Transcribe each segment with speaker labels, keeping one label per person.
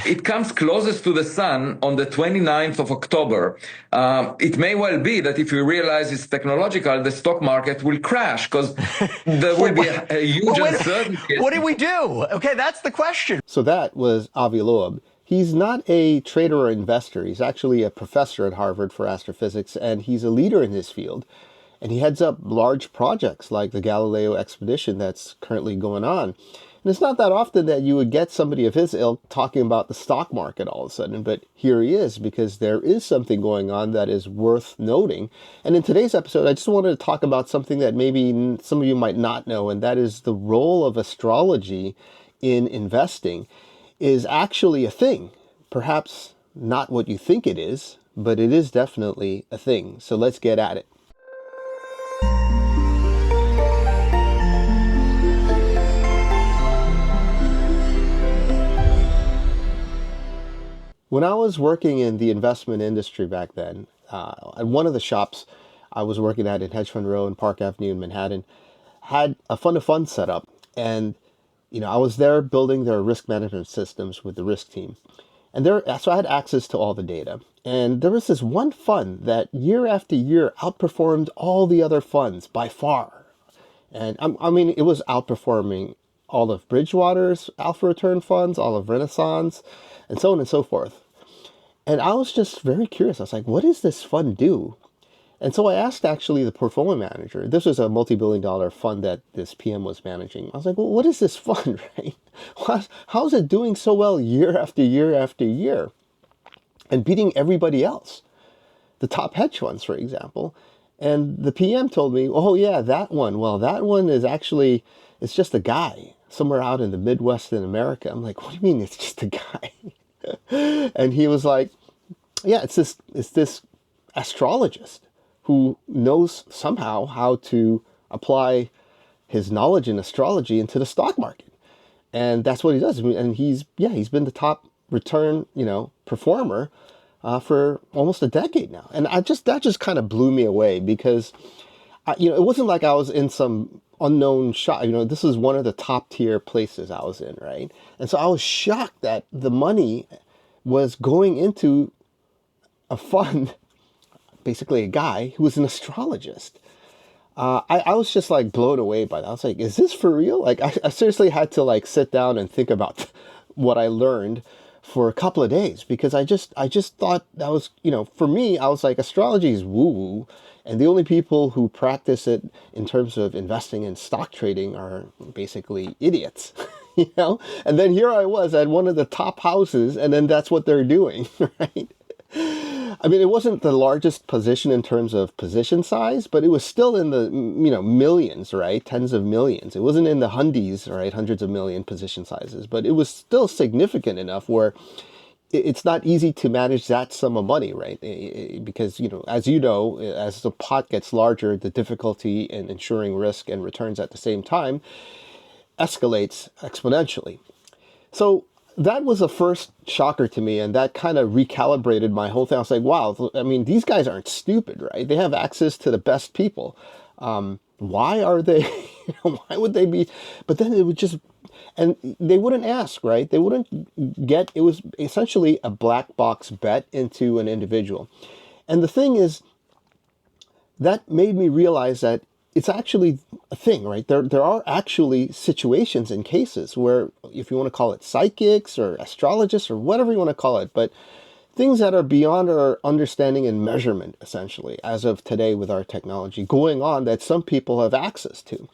Speaker 1: it comes closest to the sun on the 29th of October. It may well be that if we realize it's technological, the stock market will crash because there will be a huge uncertainty.
Speaker 2: What do we do? Okay, that's the question.
Speaker 3: So that was Avi Loeb. He's not a trader or investor. He's actually a professor at Harvard for astrophysics, and he's a leader in his field. And he heads up large projects like the Galileo expedition that's currently going on. And it's not that often that you would get somebody of his ilk talking about the stock market all of a sudden, but here he is, because there is something going on that is worth noting. And in today's episode, I just wanted to talk about something that maybe some of you might not know, and that is the role of astrology in investing is actually a thing. Perhaps not what you think it is, but it is definitely a thing. So let's get at it. When I was working in the investment industry back then, at one of the shops I was working at in Hedge Fund Row and Park Avenue in Manhattan had a fund-of-funds set up. And I was there building their risk management systems with the risk team. And so I had access to all the data. And there was this one fund that year after year outperformed all the other funds by far. And I mean, it was outperforming all of Bridgewater's alpha return funds, all of Renaissance, and so on and so forth. And I was just very curious. I was like, what does this fund do? And so I asked actually the portfolio manager. This was a multi-billion-dollar fund that this PM was managing. I was like, well, what is this fund, right? How is it doing so well year after year after year and beating everybody else? The top hedge funds, for example. And the PM told me, oh yeah, that one. Well, that one is actually, it's just a guy somewhere out in the Midwest in America. I'm like, what do you mean it's just a guy? And he was like, yeah, it's this astrologist who knows somehow how to apply his knowledge in astrology into the stock market. And that's what he does. And he's been the top return, performer for almost a decade now. And that just kind of blew me away because, it wasn't like I was in some unknown shop. This is one of the top tier places I was in, right? And so I was shocked that the money was going into a fund, basically a guy who was an astrologist. I was just like blown away by that. I was like, is this for real? Like, I seriously had to like sit down and think about what I learned for a couple of days, because I just thought that was, for me, I was like, astrology is woo-woo. And the only people who practice it in terms of investing in stock trading are basically idiots, And then here I was at one of the top houses, and then that's what they're doing, right? I mean, it wasn't the largest position in terms of position size, but it was still in the, millions, right? Tens of millions. It wasn't in the hundies, right? Hundreds of million position sizes, but it was still significant enough where it's not easy to manage that sum of money, right? Because, as as the pot gets larger, the difficulty in ensuring risk and returns at the same time escalates exponentially. So that was the first shocker to me, and that kind of recalibrated my whole thing. I was like, wow, I mean, these guys aren't stupid, right? They have access to the best people. Why are they, why would they be? But then it would just, and they wouldn't ask, right? They wouldn't get, it was essentially a black box bet into an individual. And the thing is, that made me realize that it's actually a thing, right? There are actually situations and cases where, if you want to call it psychics or astrologists or whatever you want to call it, but things that are beyond our understanding and measurement, essentially, as of today with our technology going on that some people have access to.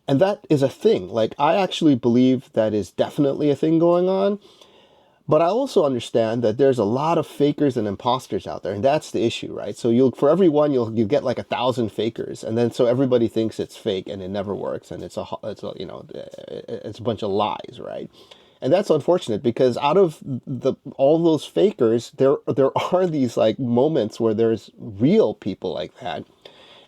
Speaker 3: And that is a thing. Like, I actually believe that is definitely a thing going on. But I also understand that there's a lot of fakers and imposters out there, and that's the issue, right? So for every one, you'll get like 1,000 fakers, and then so everybody thinks it's fake and it never works, and it's a bunch of lies, right? And that's unfortunate, because out of all those fakers, there are these like moments where there's real people like that,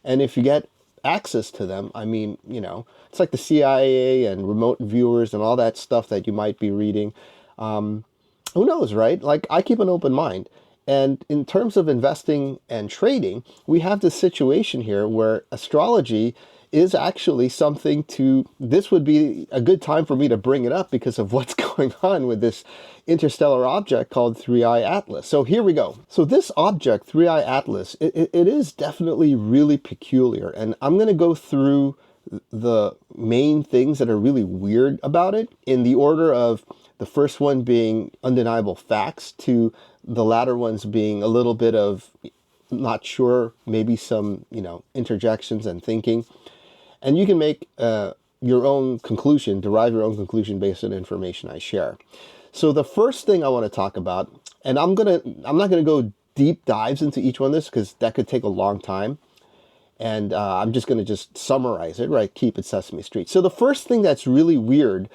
Speaker 3: and if you get access to them, I mean, it's like the CIA and remote viewers and all that stuff that you might be reading. Who knows, right? Like, I keep an open mind. And in terms of investing and trading, we have this situation here where astrology is actually something this would be a good time for me to bring it up because of what's going on with this interstellar object called 3i Atlas. So here we go. So this object, 3i Atlas, it is definitely really peculiar. And I'm going to go through the main things that are really weird about it in the order of the first one being undeniable facts to the latter ones being a little bit of not sure, maybe some, interjections and thinking. And you can make your own conclusion, derive your own conclusion based on information I share. So the first thing I want to talk about, and I'm not gonna go deep dives into each one of this because that could take a long time. And I'm just going to just summarize it, right? Keep it Sesame Street. So the first thing that's really weird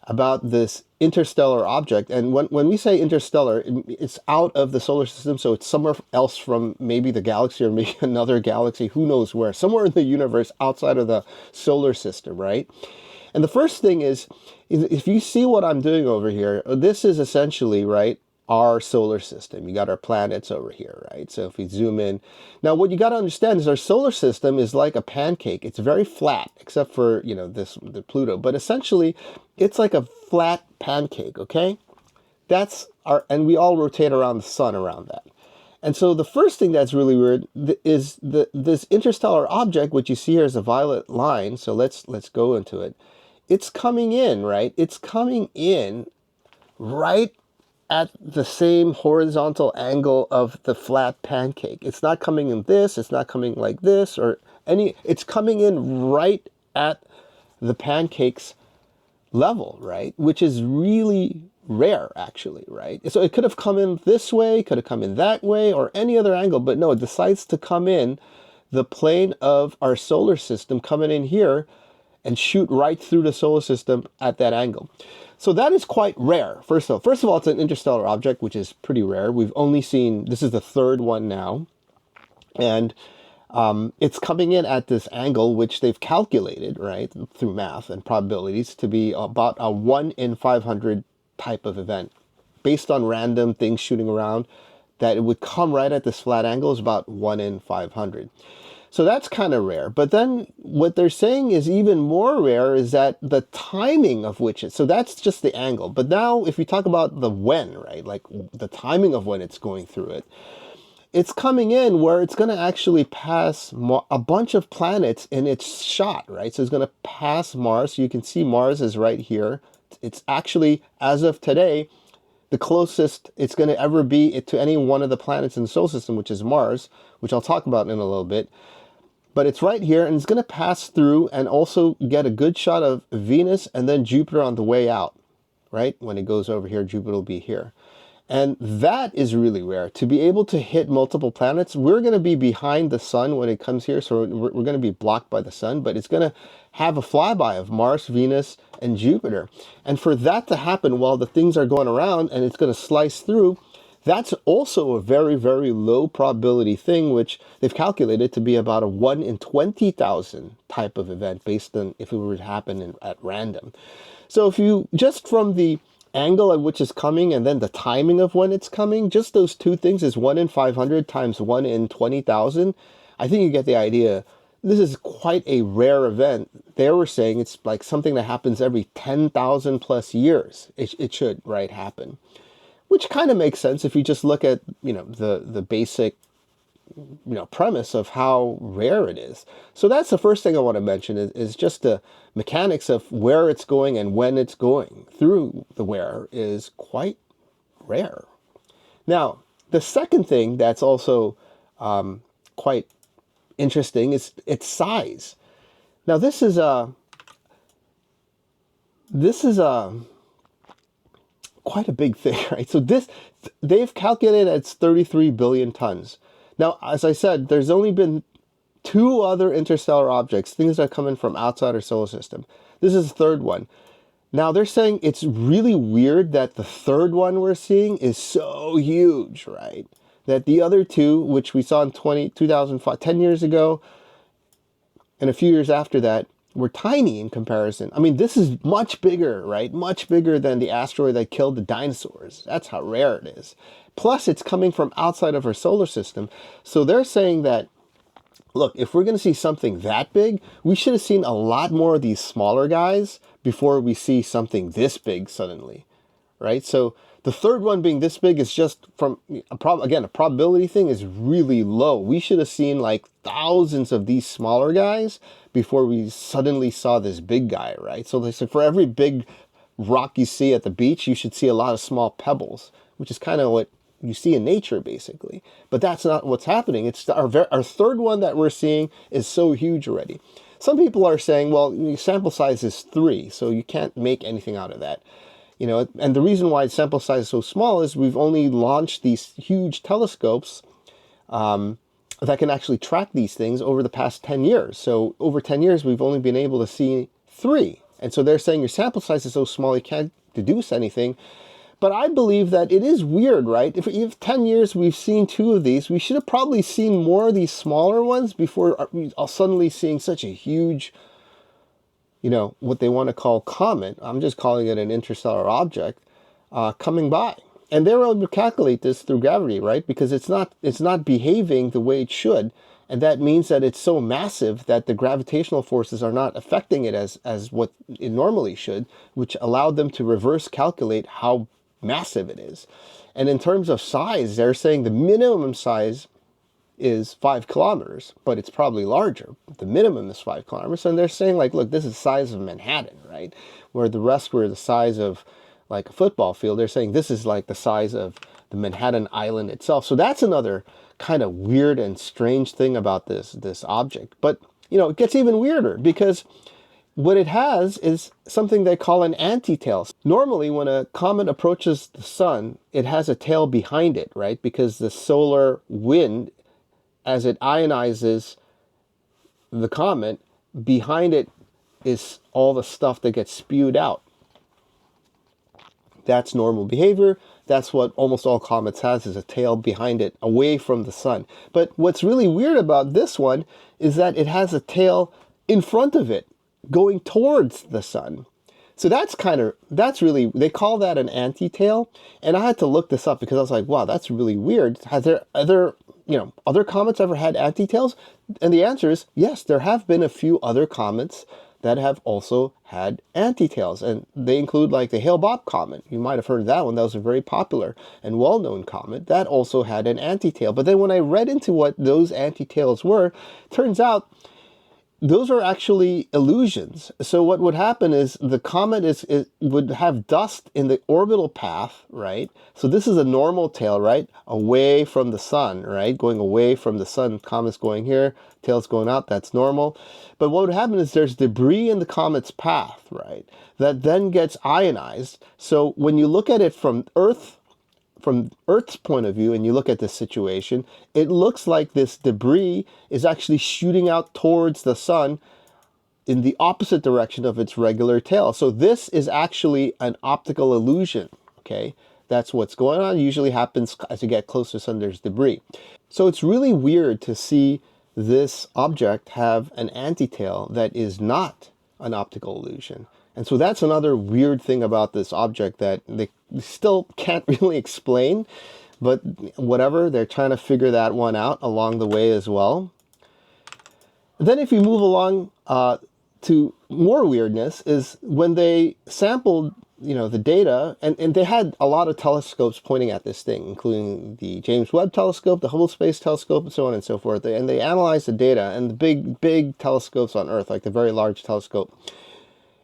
Speaker 3: about this interstellar object, and when we say interstellar, it's out of the solar system, so it's somewhere else from maybe the galaxy or maybe another galaxy, who knows where, somewhere in the universe outside of the solar system, right? And the first thing is if you see what I'm doing over here, this is essentially, right, our solar system. You got our planets over here, right? So if we zoom in, now what you got to understand is our solar system is like a pancake. It's very flat, except for, the Pluto, but essentially it's like a flat pancake, okay? And we all rotate around the sun around that. And so the first thing that's really weird is this interstellar object, which you see here is a violet line. So let's go into it. It's coming in, right? It's coming in right at the same horizontal angle of the flat pancake. It's not coming in this, it's not coming like this or it's coming in right at the pancake's level, right? Which is really rare actually, right? So it could have come in this way, could have come in that way or any other angle, but no, it decides to come in the plane of our solar system, coming in here and shoot right through the solar system at that angle. So that is quite rare. First of all, it's an interstellar object, which is pretty rare. We've only seen, this is the third one now. And it's coming in at this angle, which they've calculated, right, through math and probabilities to be about a 1 in 500 type of event. Based on random things shooting around, that it would come right at this flat angle is about 1 in 500. So that's kind of rare. But then what they're saying is even more rare is that the timing of which so that's just the angle. But now if you talk about the when, right, like the timing of when it's going through it, it's coming in where it's going to actually pass a bunch of planets in its shot, right? So it's going to pass Mars. So you can see Mars is right here. It's actually, as of today, the closest it's going to ever be to any one of the planets in the solar system, which is Mars, which I'll talk about in a little bit. But it's right here, and it's going to pass through and also get a good shot of Venus and then Jupiter on the way out, right? When it goes over here, Jupiter will be here. And that is really rare. To be able to hit multiple planets, we're going to be behind the sun when it comes here, so we're going to be blocked by the sun, but it's going to have a flyby of Mars, Venus, and Jupiter. And for that to happen while the things are going around and it's going to slice through, that's also a very, very low probability thing, which they've calculated to be about a 1 in 20,000 type of event based on if it were to happen at random. So if you, just from the angle at which it's coming and then the timing of when it's coming, just those two things is 1 in 500 times 1 in 20,000. I think you get the idea. This is quite a rare event. They were saying it's like something that happens every 10,000 plus years. It should, right, happen. Which kind of makes sense if you just look at, the basic, premise of how rare it is. So that's the first thing I want to mention is just the mechanics of where it's going and when it's going through the where is quite rare. Now, the second thing that's also quite interesting is its size. Now, this is quite a big thing, right? So they've calculated it's 33 billion tons. Now, as I said, there's only been 2 other interstellar objects, things that are coming from outside our solar system. This is the third one. Now, they're saying it's really weird that the third one we're seeing is so huge, right? That the other 2, which we saw in 2005, 10 years ago, and a few years after that, were tiny in comparison. I mean, this is much bigger, right? Much bigger than the asteroid that killed the dinosaurs. That's how rare it is. Plus, it's coming from outside of our solar system. So they're saying that look, if we're going to see something that big, we should have seen a lot more of these smaller guys before we see something this big suddenly, right? So the third one being this big is just from, again, a probability thing is really low. We should have seen like thousands of these smaller guys before we suddenly saw this big guy, right? So for every big rock you see at the beach, you should see a lot of small pebbles, which is kind of what you see in nature, basically. But that's not what's happening. It's our third one that we're seeing is so huge already. Some people are saying, well, your sample size is 3, so you can't make anything out of that. You know, and the reason why sample size is so small is we've only launched these huge telescopes that can actually track these things over the past 10 years. So over 10 years, we've only been able to see 3. And so they're saying your sample size is so small you can't deduce anything. But I believe that it is weird, right? If 10 years we've seen 2 of these, we should have probably seen more of these smaller ones before suddenly seeing such a huge, you know, what they want to call comet. I'm just calling it an interstellar object coming by. And they're able to calculate this through gravity, right? Because it's not behaving the way it should. And that means that it's so massive that the gravitational forces are not affecting it as what it normally should, which allowed them to reverse calculate how massive it is. And in terms of size, they're saying the minimum size is 5 kilometers, but it's probably larger. The minimum is 5 kilometers. And they're saying, like, look, this is the size of Manhattan, right? Where the rest were the size of like a football field. They're saying this is like the size of the Manhattan Island itself. So that's another kind of weird and strange thing about this object. But, you know, it gets even weirder because what it has is something they call an anti-tail. Normally, when a comet approaches the sun, it has a tail behind it, right? Because the solar wind, as it ionizes the comet, behind it is all the stuff that gets spewed out. That's normal behavior. That's what almost all comets has, is a tail behind it, away from the sun. But what's really weird about this one is that it has a tail in front of it, going towards the sun. So that's really, they call that an anti-tail. And I had to look this up because I was like, wow, that's really weird. Has there other comets ever had anti-tails? And the answer is yes, there have been a few other comets that have also had anti-tails. And they include like the Hale-Bopp comet. You might have heard of that one. That was a very popular and well-known comet. That also had an anti-tail. But then when I read into what those anti-tails were, turns out those are actually illusions. So what would happen is the comet would have dust in the orbital path, right? So this is a normal tail, right? Away from the sun, right? Going away from the sun. Comet's going here, tail's going out, that's normal. But what would happen is there's debris in the comet's path, right? That then gets ionized. So when you look at it from Earth's point of view, and you look at this situation, it looks like this debris is actually shooting out towards the sun in the opposite direction of its regular tail. So this is actually an optical illusion, okay? That's what's going on. It usually happens as you get closer to the sun, there's debris. So it's really weird to see this object have an anti-tail that is not an optical illusion. And so that's another weird thing about this object that they still can't really explain, but whatever, they're trying to figure that one out along the way as well. Then if you move along to more weirdness is when they sampled, the data, and they had a lot of telescopes pointing at this thing, including the James Webb Telescope, the Hubble Space Telescope, and so on and so forth. And they analyzed the data, and the big telescopes on Earth, like the Very Large Telescope.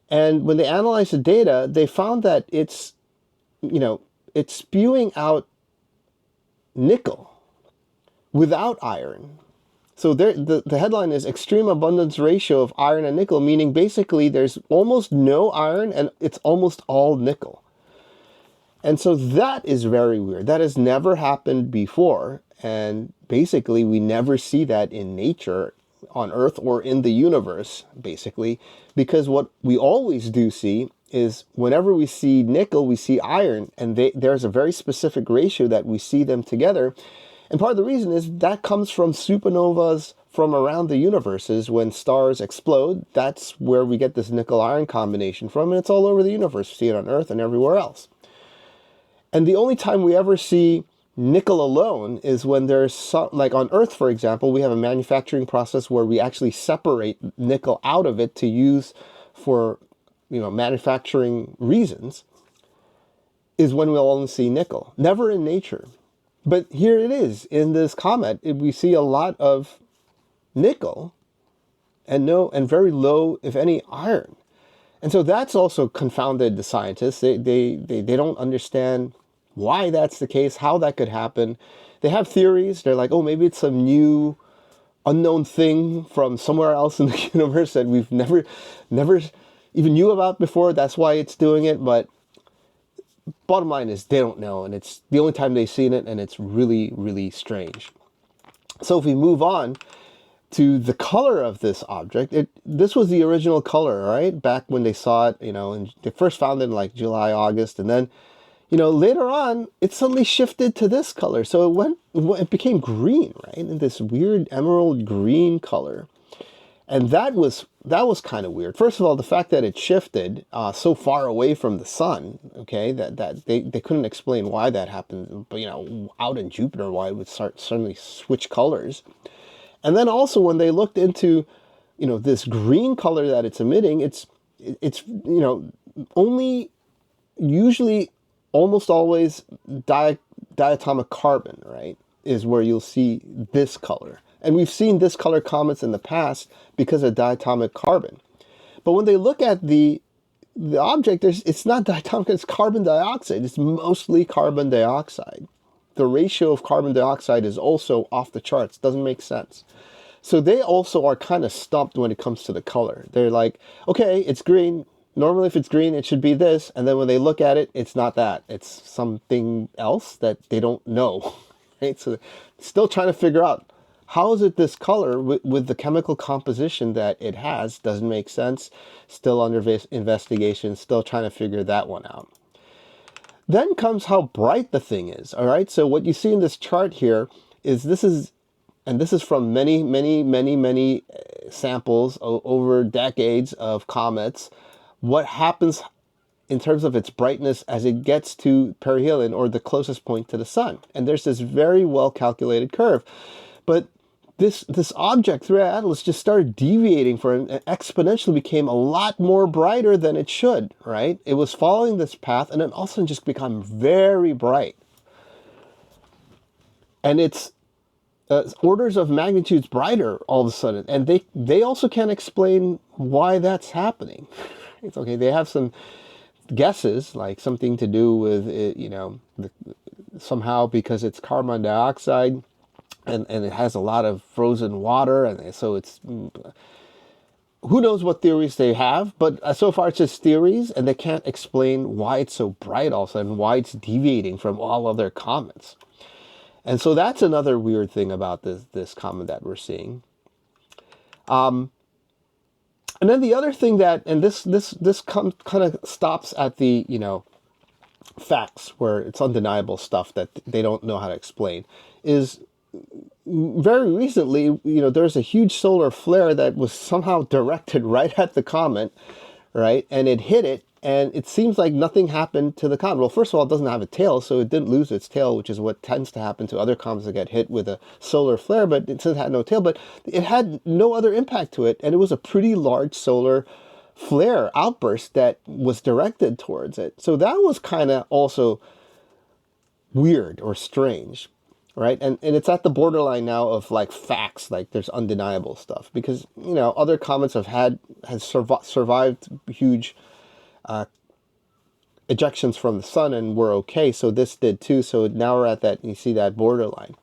Speaker 3: And when they analyzed the data, they found that it's spewing out nickel without iron. So the headline is extreme abundance ratio of iron and nickel, meaning basically there's almost no iron and it's almost all nickel. And so that is very weird. That has never happened before. And basically we never see that in nature on Earth or in the universe, basically, because what we always do see is whenever we see nickel, we see iron, and there's a very specific ratio that we see them together. And part of the reason is that comes from supernovas from around the universes. When stars explode, that's where we get this nickel-iron combination from, and it's all over the universe. We see it on Earth and everywhere else. And the only time we ever see nickel alone is when there's some, like on Earth, for example, we have a manufacturing process where we actually separate nickel out of it to use for, manufacturing reasons, is when we'll only see nickel. Never in nature. But here it is in this comet. We see a lot of nickel and very low, if any, iron. And so that's also confounded the scientists. They don't understand why that's the case, how that could happen. They have theories. They're like, oh, maybe it's some new unknown thing from somewhere else in the universe that we've never even knew about before. That's why it's doing it. But bottom line is they don't know. And it's the only time they've seen it. And it's really, really strange. So if we move on to the color of this object, this was the original color, right? Back when they saw it, and they first found it in like July, August, and then, later on, it suddenly shifted to this color. So it became green, right? In this weird emerald green color. And that was kind of weird. First of all, the fact that it shifted so far away from the sun, okay, that they couldn't explain why that happened, but, out in Jupiter, why it would suddenly switch colors. And then also when they looked into, this green color that it's emitting, it's only usually almost always diatomic carbon, right, is where you'll see this color. And we've seen this color comets in the past because of diatomic carbon. But when they look at the object, it's not diatomic, it's carbon dioxide. It's mostly carbon dioxide. The ratio of carbon dioxide is also off the charts. Doesn't make sense. So they also are kind of stumped when it comes to the color. They're like, okay, it's green. Normally if it's green, it should be this. And then when they look at it, it's not that. It's something else that they don't know. Right? So still trying to figure out, how is it this color with the chemical composition that it has? Doesn't make sense. Still under investigation. Still trying to figure that one out. Then comes how bright the thing is, all right? So what you see in this chart here is this is from many samples over decades of comets. What happens in terms of its brightness as it gets to perihelion, or the closest point to the sun. And there's this very well calculated curve. But this object through Atlas just started deviating and exponentially became a lot more brighter than it should, right? It was following this path and then all of a sudden just become very bright. And it's orders of magnitudes brighter all of a sudden. And they also can't explain why that's happening. It's okay, they have some guesses, like something to do with it, somehow because it's carbon dioxide. And it has a lot of frozen water, and so it's, who knows what theories they have, but so far it's just theories, and they can't explain why it's so bright all of a sudden, why it's deviating from all other comets. And so that's another weird thing about this comet that we're seeing. And then the other thing that, and this kind of stops at the, facts, where it's undeniable stuff that they don't know how to explain, is very recently, there's a huge solar flare that was somehow directed right at the comet, right? And it hit it, and it seems like nothing happened to the comet. Well, first of all, it doesn't have a tail, so it didn't lose its tail, which is what tends to happen to other comets that get hit with a solar flare, but it had no tail, but it had no other impact to it, and it was a pretty large solar flare outburst that was directed towards it. So that was kind of also weird or strange. Right, and it's at the borderline now of like facts, like there's undeniable stuff, because other comets has survived huge ejections from the sun and were okay, so this did too. So now we're at that, you see that borderline.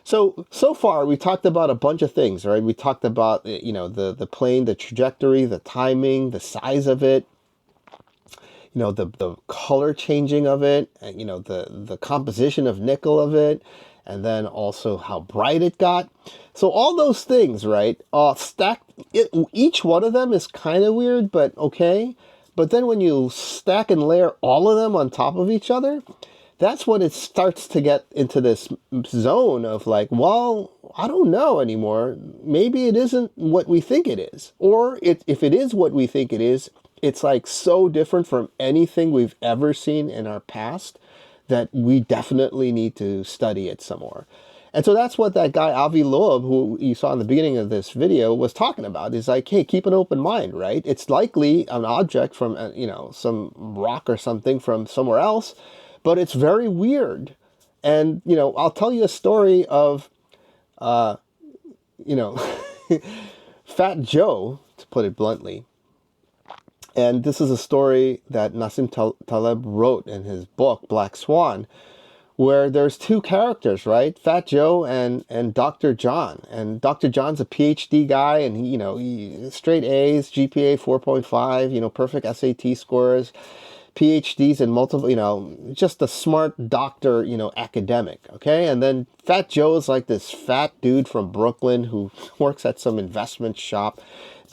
Speaker 3: So far we talked about a bunch of things, right? We talked about the plane, the trajectory, the timing, the size of it, the color changing of it, and the composition of nickel of it. And then also how bright it got. So all those things, right, stacked, each one of them is kind of weird, but okay. But then when you stack and layer all of them on top of each other, that's when it starts to get into this zone of like, well, I don't know anymore. Maybe it isn't what we think it is. Or if it is what we think it is, it's like so different from anything we've ever seen in our past that we definitely need to study it some more. And so that's what that guy Avi Loeb, who you saw in the beginning of this video, was talking about. Is like, hey, keep an open mind, right? It's likely an object from, some rock or something from somewhere else, but it's very weird. And, I'll tell you a story of, Fat Joe, to put it bluntly. And this is a story that Nassim Taleb wrote in his book, Black Swan, where there's two characters, right? Fat Joe and Dr. John. And Dr. John's a PhD guy, and he straight A's, GPA 4.5, perfect SAT scores, PhDs in multiple, just a smart doctor, academic, okay? And then Fat Joe is like this fat dude from Brooklyn who works at some investment shop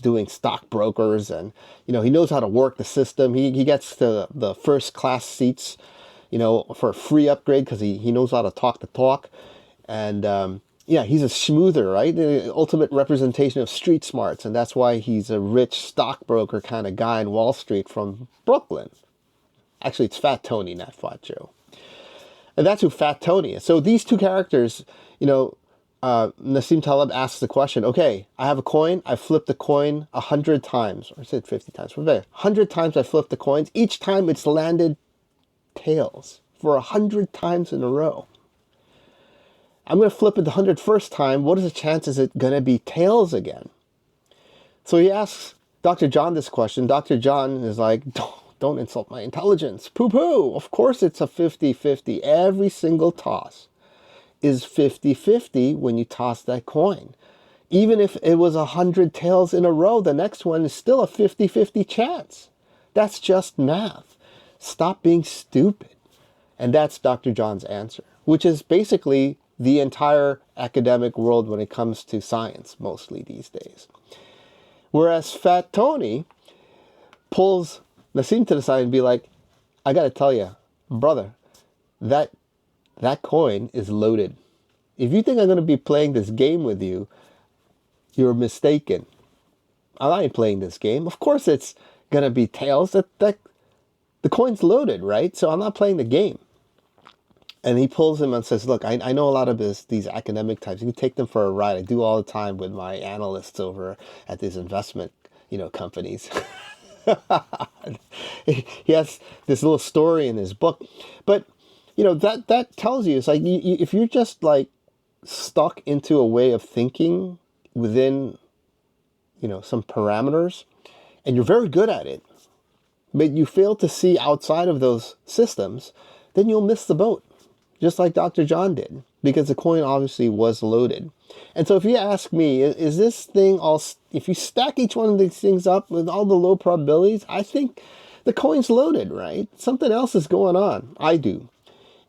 Speaker 3: doing stockbrokers, and, he knows how to work the system. He gets the first class seats, for a free upgrade because he knows how to talk the talk. And he's a schmoother, right? The ultimate representation of street smarts. And that's why he's a rich stockbroker kind of guy in Wall Street from Brooklyn. Actually, it's Fat Tony, not Fat Joe. And that's who Fat Tony is. So these two characters, Nassim Taleb asks the question, okay, I have a coin. I flipped the coin 100 times. Or I said 50 times. 100 times I flipped the coins. Each time it's landed tails for 100 times in a row. I'm going to flip it the 101st time. What is the chances it's going to be tails again? So he asks Dr. John this question. Dr. John is like, don't insult my intelligence. Poo-poo. Of course it's a 50-50. Every single toss is 50-50 when you toss that coin. Even if it was 100 tails in a row, the next one is still a 50-50 chance. That's just math. Stop being stupid. And that's Dr. John's answer, which is basically the entire academic world when it comes to science, mostly these days. Whereas Fat Tony pulls Nassim to the side and be like, I got to tell you, brother, that coin is loaded. If you think I'm going to be playing this game with you, you're mistaken. I ain't playing this game. Of course it's going to be tails. The coin's loaded, right? So I'm not playing the game. And he pulls him and says, look, I know a lot of these academic types. You can take them for a ride. I do all the time with my analysts over at these investment, companies. He has this little story in his book. But, that tells you, it's like, if you're just like stuck into a way of thinking within, some parameters, and you're very good at it, but you fail to see outside of those systems, then you'll miss the boat, just like Dr. John did, because the coin obviously was loaded. And so if you ask me, is this thing all, if you stack each one of these things up with all the low probabilities, I think the coin's loaded, right? Something else is going on. I do.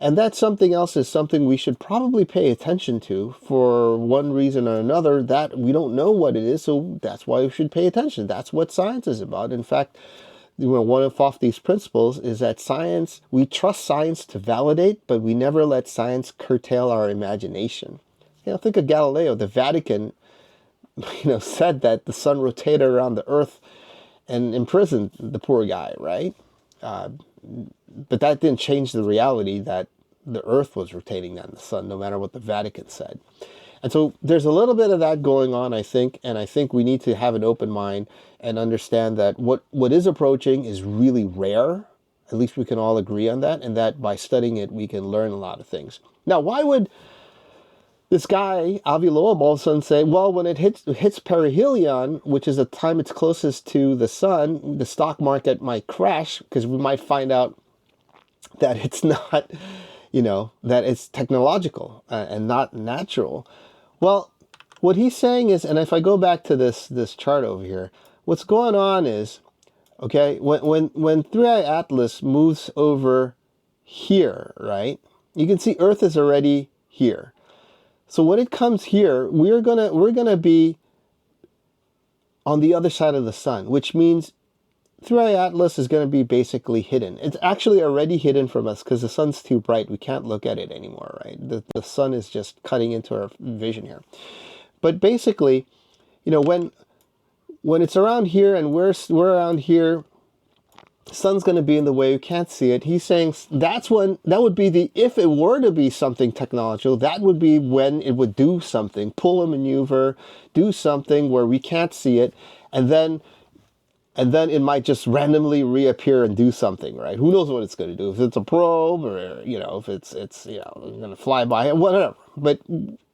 Speaker 3: And that something else is something we should probably pay attention to for one reason or another, that we don't know what it is, so that's why we should pay attention. That's what science is about. In fact, one of FoFty's principles is that science, we trust science to validate, but we never let science curtail our imagination. Think of Galileo. The Vatican, said that the sun rotated around the earth and imprisoned the poor guy, right? But that didn't change the reality that the earth was rotating on the sun, no matter what the Vatican said. And so there's a little bit of that going on, I think, and I think we need to have an open mind and understand that what is approaching is really rare. At least we can all agree on that, and that by studying it, we can learn a lot of things. Now, why would this guy, Avi Loeb, all of a sudden say, well, when it hits perihelion, which is the time it's closest to the sun, the stock market might crash, because we might find out that it's not, that it's technological and not natural. Well, what he's saying is, and if I go back to this chart over here, what's going on is, okay, when Three-Eye Atlas moves over here, right, you can see Earth is already here. So when it comes here, we're gonna be on the other side of the sun, which means Three-Eye Atlas is going to be basically hidden. It's actually already hidden from us because the sun's too bright. We can't look at it anymore, right? The sun is just cutting into our vision here. But basically, when it's around here and we're around here, sun's going to be in the way, you can't see it. He's saying that's when, that would be the, if it were to be something technological, that would be when it would do something, pull a maneuver, do something where we can't see it, and then it might just randomly reappear and do something, right? Who knows what it's going to do? If it's a probe, or if it's going to fly by, whatever. But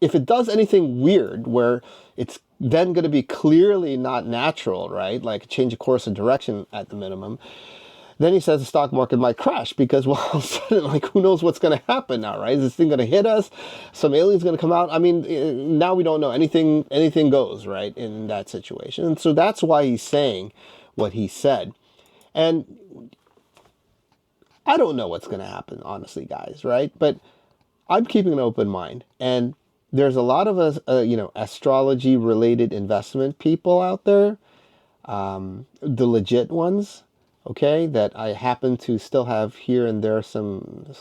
Speaker 3: if it does anything weird where it's then going to be clearly not natural, right? Like a change of course of direction at the minimum. Then he says the stock market might crash because, well, all of a sudden, like, who knows what's going to happen now, right? Is this thing going to hit us? Some alien's going to come out? I mean, now we don't know. Anything goes, right, in that situation. And so that's why he's saying what he said. And I don't know what's going to happen, honestly, guys, right? But I'm keeping an open mind. And there's a lot of us, astrology-related investment people out there, the legit ones, okay, that I happen to still have here and there some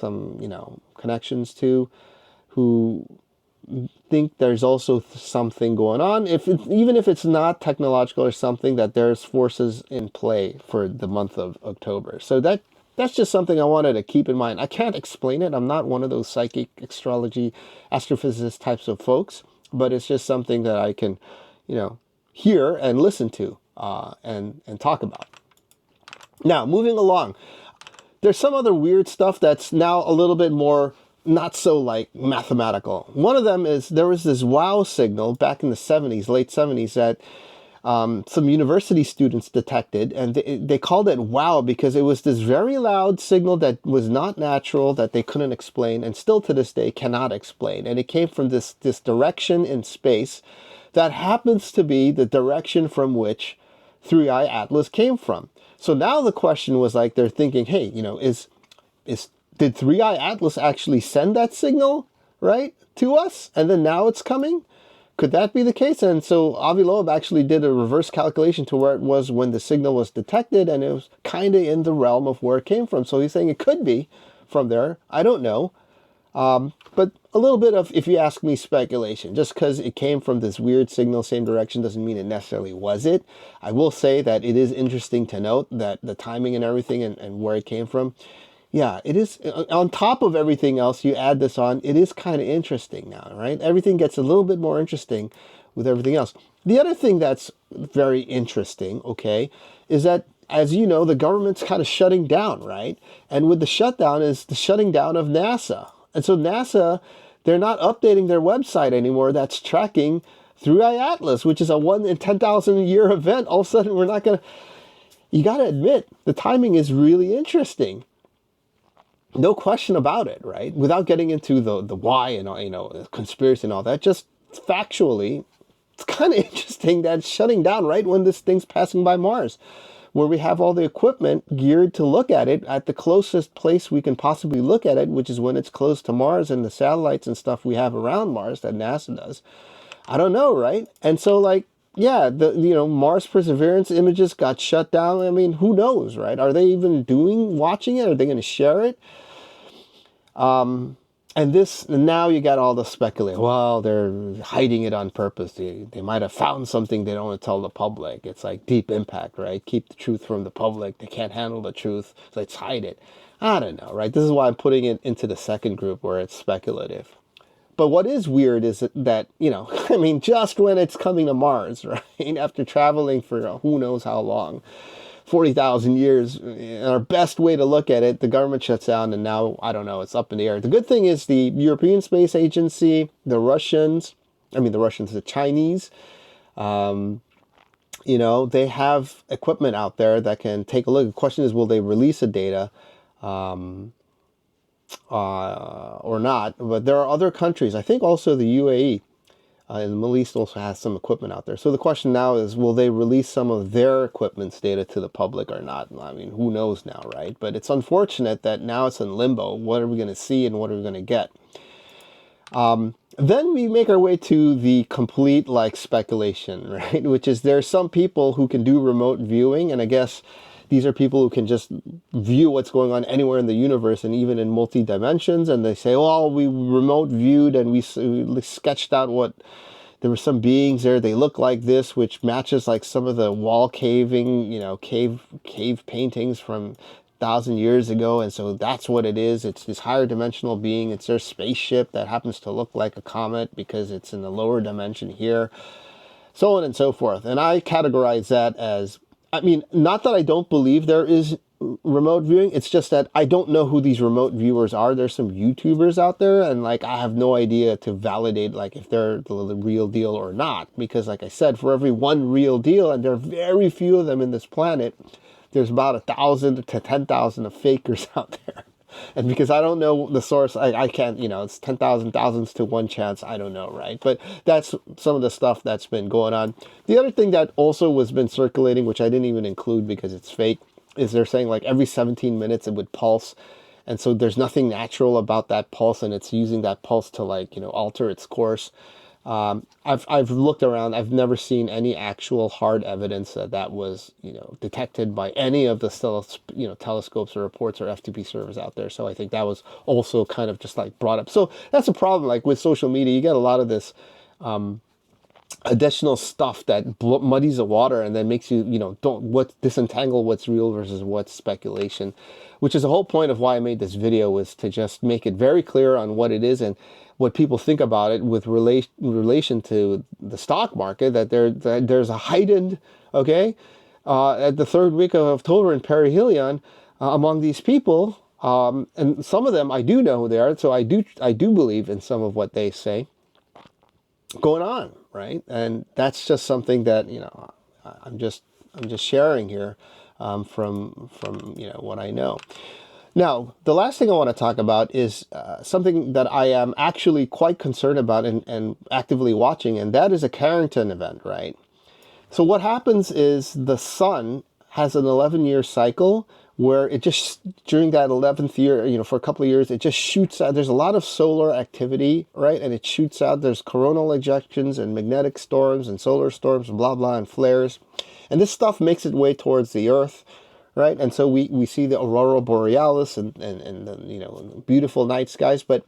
Speaker 3: connections to, who think there's also something going on, even if it's not technological or something, that there's forces in play for the month of October. So that's just something I wanted to keep in mind. I can't explain it. I'm not one of those psychic, astrology, astrophysicist types of folks, but it's just something that I can, hear and listen to and talk about. Now, moving along, there's some other weird stuff that's now a little bit more not so like mathematical. One of them is there was this wow signal back in the 70s, late 70s, that some university students detected, and they called it wow because it was this very loud signal that was not natural, that they couldn't explain, and still to this day cannot explain. And it came from this direction in space that happens to be the direction from which Three-Eye Atlas came from. So now the question was, like, they're thinking, hey, did Three-Eye Atlas actually send that signal, right, to us? And then now it's coming? Could that be the case? And so Avi Loeb actually did a reverse calculation to where it was when the signal was detected, and it was kind of in the realm of where it came from. So he's saying it could be from there. I don't know. But a little bit of, if you ask me, speculation. Just because it came from this weird signal, same direction, doesn't mean it necessarily was it. I will say that it is interesting to note that the timing and everything and where it came from. Yeah, it is. On top of everything else, you add this on, it is kind of interesting now, right? Everything gets a little bit more interesting with everything else. The other thing that's very interesting, okay, is that, as you know, the government's kind of shutting down, right? And with the shutdown is the shutting down of NASA. And so NASA, they're not updating their website anymore that's tracking Three-Eye Atlas, which is a 1 in 10,000 year event. All of a sudden, we're not going to... You got to admit, the timing is really interesting. No question about it, right? Without getting into the why and conspiracy and all that, just factually, it's kind of interesting that it's shutting down right when this thing's passing by Mars, where we have all the equipment geared to look at it at the closest place we can possibly look at it, which is when it's close to Mars and the satellites and stuff we have around Mars that NASA does. I don't know, right? And so, like, yeah, the Mars Perseverance images got shut down. I mean, who knows, right? Are they even watching it? Are they going to share it? And now you got all the speculation. Well, they're hiding it on purpose. They might have found something they don't want to tell the public. It's like Deep Impact, right? Keep the truth from the public. They can't handle the truth. Let's hide it. I don't know, right? This is why I'm putting it into the second group where it's speculative. But what is weird is that, I mean, just when it's coming to Mars, right? After traveling for who knows how long, 40,000 years, our best way to look at it, the government shuts down, and now, I don't know, it's up in the air. The good thing is the European Space Agency, the Chinese, they have equipment out there that can take a look. The question is, will they release the data or not? But there are other countries, I think also the UAE, and the Middle East also has some equipment out there. So the question now is, will they release some of their equipment's data to the public or not? I mean, who knows now, right? But it's unfortunate that now it's in limbo. What are we going to see and what are we going to get? Then we make our way to the complete, speculation, right? Which is, there's some people who can do remote viewing, and I guess these are people who can just view what's going on anywhere in the universe and even in multi-dimensions. And they say, well, we remote viewed and we sketched out what there were some beings there. They look like this, which matches like some of the wall caving, cave paintings from 1,000 years ago. And so that's what it is. It's this higher dimensional being. It's their spaceship that happens to look like a comet because it's in the lower dimension here, so on and so forth. And I categorize that as, I mean, not that I don't believe there is remote viewing. It's just that I don't know who these remote viewers are. There's some YouTubers out there, and like I have no idea to validate like if they're the real deal or not. Because like I said, for every one real deal, and there are very few of them in this planet, there's about 1,000 to 10,000 of fakers out there. And because I don't know the source, I can't, it's 10,000 thousands to one chance. I don't know, right? But that's some of the stuff that's been going on. The other thing that also was been circulating, which I didn't even include because it's fake, is they're saying like every 17 minutes it would pulse. And so there's nothing natural about that pulse, and it's using that pulse to like, alter its course. I've looked around. I've never seen any actual hard evidence that that was, detected by any of the telescopes or reports or FTP servers out there. So I think that was also kind of just like brought up. So that's a problem. Like with social media, you get a lot of this, additional stuff that muddies the water and then makes you, disentangle what's real versus what's speculation, which is the whole point of why I made this video, was to just make it very clear on what it is and what people think about it with relation to the stock market, that there's a heightened, at the third week of October in perihelion among these people. And some of them, I do know who they are. So I do believe in some of what they say going on, right? And that's just something that I'm just sharing here from what I know. Now, the last thing I want to talk about is something that I am actually quite concerned about and actively watching, and that is a Carrington event, right? So what happens is the sun has an 11-year cycle where it just, during that 11th year, for a couple of years, it just shoots out. There's a lot of solar activity, right? And it shoots out. There's coronal ejections and magnetic storms and solar storms and blah, blah, and flares. And this stuff makes its way towards the Earth, right? And so we see the aurora borealis and the beautiful night skies. But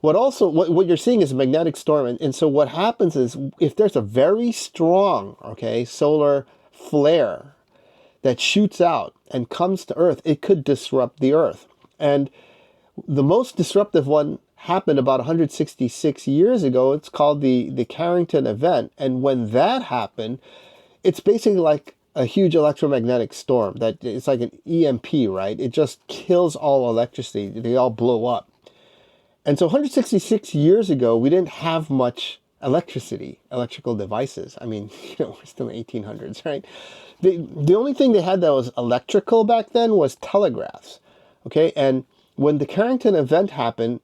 Speaker 3: what you're seeing is a magnetic storm. And so what happens is if there's a very strong, solar flare that shoots out and comes to Earth, it could disrupt the Earth. And the most disruptive one happened about 166 years ago. It's called the Carrington event. And when that happened, it's basically like a huge electromagnetic storm. That it's like an EMP, right? It just kills all electricity. They all blow up. And so 166 years ago, we didn't have much electrical devices. I mean, we're still in the 1800s, right? The only thing they had that was electrical back then was telegraphs, And when the Carrington event happened,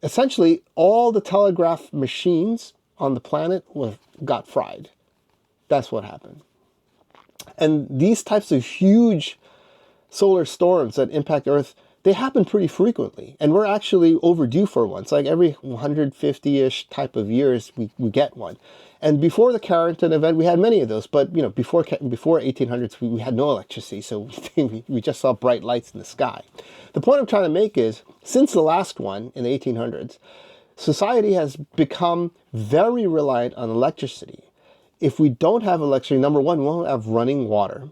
Speaker 3: essentially all the telegraph machines on the planet got fried. That's what happened. And these types of huge solar storms that impact Earth, they happen pretty frequently. And we're actually overdue for one. It's like every 150-ish type of years, we get one. And before the Carrington event, we had many of those. But, before 1800s, we had no electricity. So we just saw bright lights in the sky. The point I'm trying to make is, since the last one in the 1800s, society has become very reliant on electricity. If we don't have electricity, number one, we won't have running water.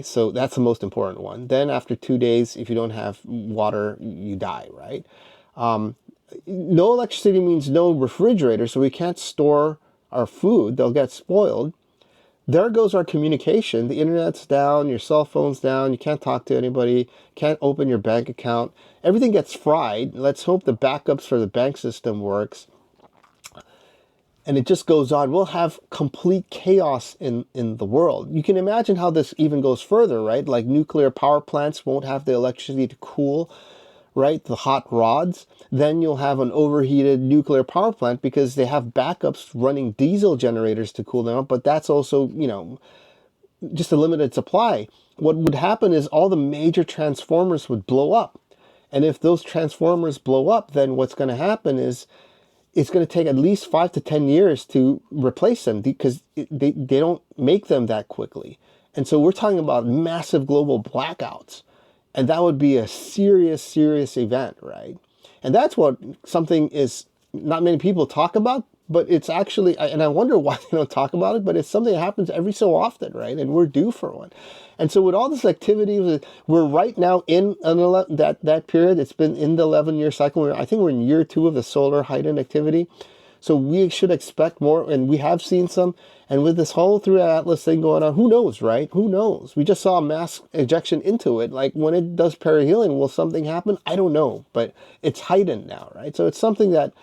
Speaker 3: So that's the most important one. Then after 2 days, if you don't have water, you die, right? No electricity means no refrigerator, so we can't store our food. They'll get spoiled. There goes our communication. The internet's down, your cell phone's down, you can't talk to anybody, can't open your bank account. Everything gets fried. Let's hope the backups for the bank system works. And it just goes on. We'll have complete chaos in the world. You can imagine how this even goes further, right? Like nuclear power plants won't have the electricity to cool, right? The hot rods. Then you'll have an overheated nuclear power plant because they have backups running diesel generators to cool them up. But that's also, just a limited supply. What would happen is all the major transformers would blow up. And if those transformers blow up, then what's going to happen is it's going to take at least 5 to 10 years to replace them because they don't make them that quickly. And so we're talking about massive global blackouts. And that would be a serious, serious event, right? And that's what something is not many people talk about, but it's actually, and I wonder why they don't talk about it, but it's something that happens every so often, right? And we're due for one. And so with all this activity, we're right now in that period. It's been in the 11-year cycle. I think we're in year 2 of the solar heightened activity. So we should expect more, and we have seen some. And with this whole 3 Atlas thing going on, who knows, right? Who knows? We just saw a mass ejection into it. Like when it does perihelion, will something happen? I don't know, but it's heightened now, right? So it's something that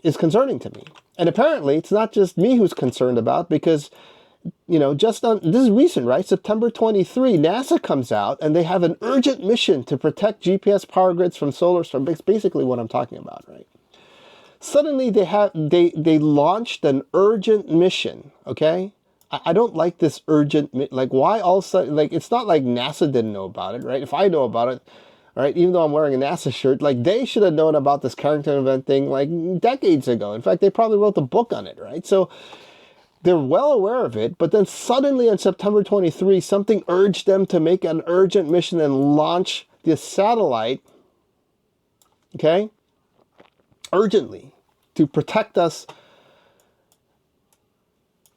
Speaker 3: is concerning to me. And apparently it's not just me who's concerned about, because, you know, just on, this is recent, right? September 23, NASA comes out and they have an urgent mission to protect GPS power grids from solar storms. It's basically what I'm talking about, right? Suddenly they launched an urgent mission, okay? I don't like this urgent, like why all of a sudden, like it's not like NASA didn't know about it, right? If I know about it, right, even though I'm wearing a NASA shirt, like they should have known about this Carrington event thing like decades ago. In fact, they probably wrote the book on it, right? So they're well aware of it, but then suddenly on September 23, something urged them to make an urgent mission and launch this satellite, okay? Urgently, to protect us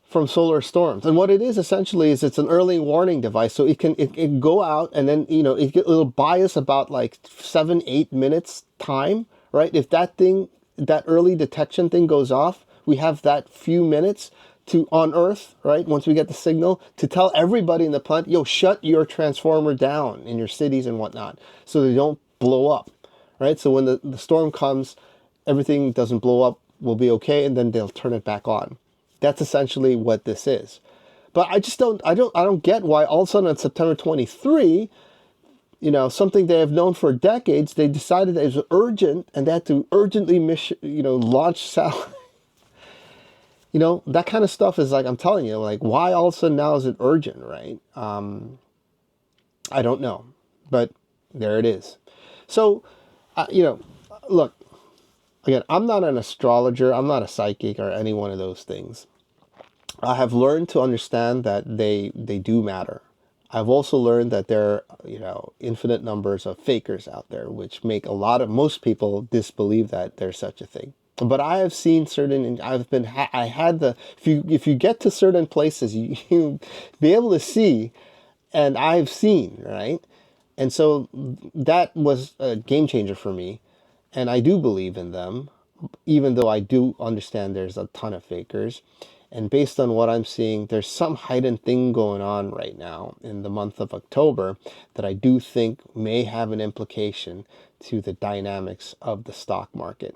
Speaker 3: from solar storms. And what it is essentially is it's an early warning device. So it can go out and then, you know, it'll buy us about like 7-8 minutes time, right? If that early detection thing goes off, we have that few minutes to on Earth, right? Once we get the signal, to tell everybody in the planet, yo, shut your transformer down in your cities and whatnot, so they don't blow up, right? So when the storm comes, everything doesn't blow up, will be okay, and then they'll turn it back on. That's essentially what this is. But I don't get why all of a sudden on September 23, you know, something they have known for decades, they decided that it was urgent and they had to urgently launch satellite. You know, that kind of stuff is like, I'm telling you, like, why all of a sudden now is it urgent, right? I don't know, but there it is. So, you know, look, again, I'm not an astrologer, I'm not a psychic or any one of those things. I have learned to understand that they do matter. I've also learned that there are, you know, infinite numbers of fakers out there, which make most people disbelieve that there's such a thing. But I have seen if you get to certain places, you be able to see, and I've seen, right? And so that was a game changer for me. And I do believe in them, even though I do understand there's a ton of fakers. And based on what I'm seeing, there's some heightened thing going on right now in the month of October that I do think may have an implication to the dynamics of the stock market.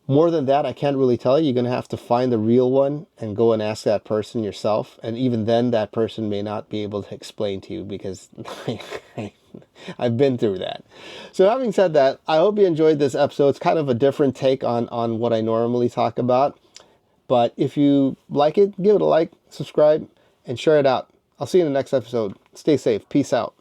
Speaker 3: More than that, I can't really tell you. You're going to have to find the real one and go and ask that person yourself. And even then, that person may not be able to explain to you, because I've been through that. So having said that, I hope you enjoyed this episode. It's kind of a different take on what I normally talk about. But if you like it, give it a like, subscribe, and share it out. I'll see you in the next episode. Stay safe. Peace out.